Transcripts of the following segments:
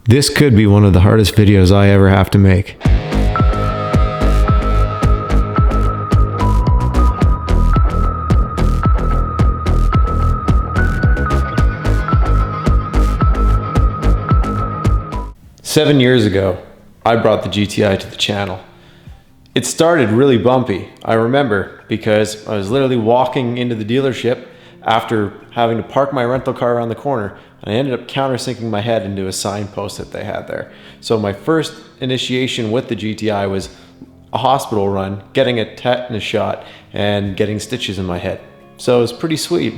This could be one of the hardest videos I ever have to make. Seven years ago, I brought the GTI to the channel. It started really bumpy, I remember, because I was literally walking into the dealership after having to park my rental car around the corner, and I ended up countersinking my head into a signpost that they had there. So my first initiation with the GTI was a hospital run, getting a tetanus shot, and getting stitches in my head. So it was pretty sweet.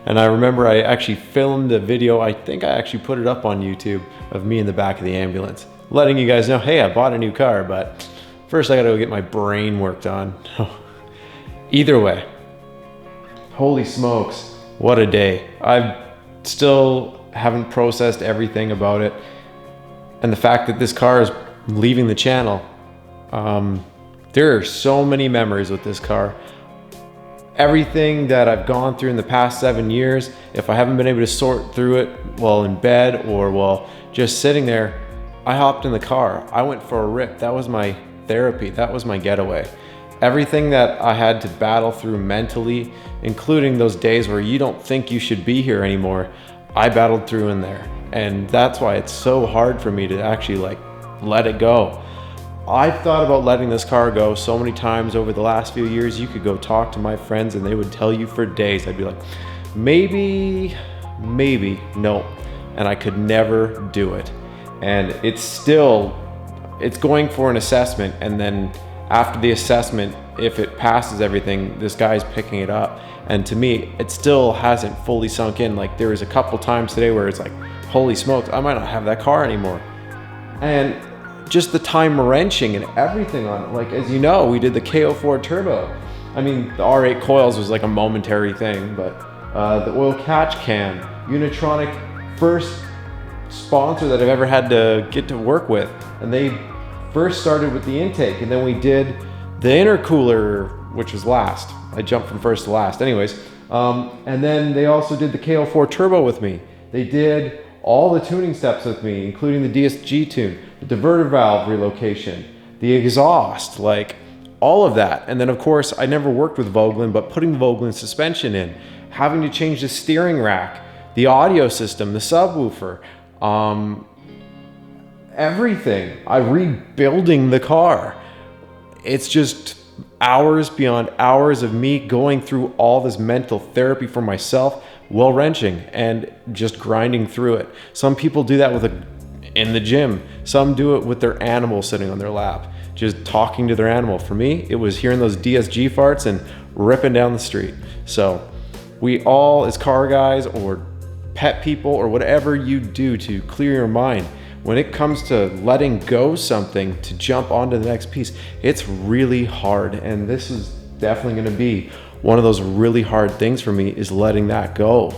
And I remember I actually filmed a video, I think I actually put it up on YouTube, of me in the back of the ambulance, letting you guys know, hey, I bought a new car, but first I gotta go get my brain worked on. Either way, holy smokes, what a day. I still haven't processed everything about it. And the fact that this car is leaving the channel, there are so many memories with this car. Everything that I've gone through in the past 7 years, if I haven't been able to sort through it while in bed or while just sitting there, I hopped in the car. I went for a rip. That was my therapy. That was my getaway. Everything that I had to battle through mentally, including those days where you don't think you should be here anymore, I battled through in there. And that's why it's so hard for me to actually let it go. I've thought about letting this car go so many times over the last few years. You could go talk to my friends and they would tell you for days. I'd be like, maybe, no. And I could never do it. And it's going for an assessment. And then after the assessment, if it passes everything, this guy's picking it up. And to me, it still hasn't fully sunk in. Like, there was a couple times today where it's like, holy smokes, I might not have that car anymore. And just the time wrenching and everything on it. Like, as you know, we did the KO4 turbo. I mean, the R8 coils was like a momentary thing, but the oil catch can, unitronic, first sponsor that I've ever had to get to work with. And they first started with the intake, and then we did the intercooler, which was last. I jumped from first to last. Anyways, and then they also did the KO4 turbo with me. They did all the tuning steps with me, including the DSG tune, the diverter valve relocation, the exhaust, like all of that. And then of course, I never worked with Volkswagen, but putting the Volkswagen suspension in, having to change the steering rack, the audio system, the subwoofer, everything. Rebuilding the car. It's just hours beyond hours of me going through all this mental therapy for myself, well wrenching, and just grinding through it. Some people do that in the gym. Some do it with their animal sitting on their lap, just talking to their animal. For me, it was hearing those DSG farts and ripping down the street. So we all, as car guys or pet people or whatever you do to clear your mind, when it comes to letting go something to jump onto the next piece, it's really hard. And this is definitely going to be one of those really hard things for me, is letting that go.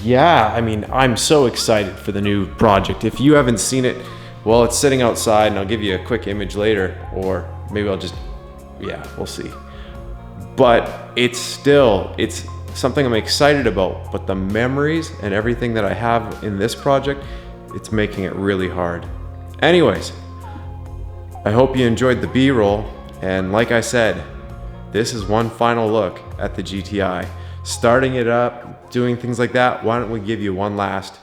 Yeah, I mean, I'm so excited for the new project. If you haven't seen it, well, it's sitting outside, and I'll give you a quick image later, or maybe I'll just, yeah, we'll see. But it's something I'm excited about, but the memories and everything that I have in this project, it's making it really hard. Anyways, I hope you enjoyed the B-roll, and like I said, this is one final look at the GTI. Starting it up, doing things like that, why don't we give you one last.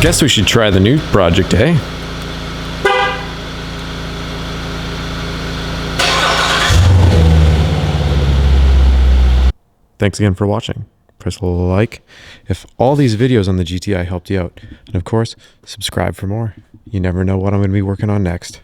Guess we should try the new project, eh? Thanks again for watching. Press a like if all these videos on the GTI helped you out. And of course, subscribe for more. You never know what I'm going to be working on next.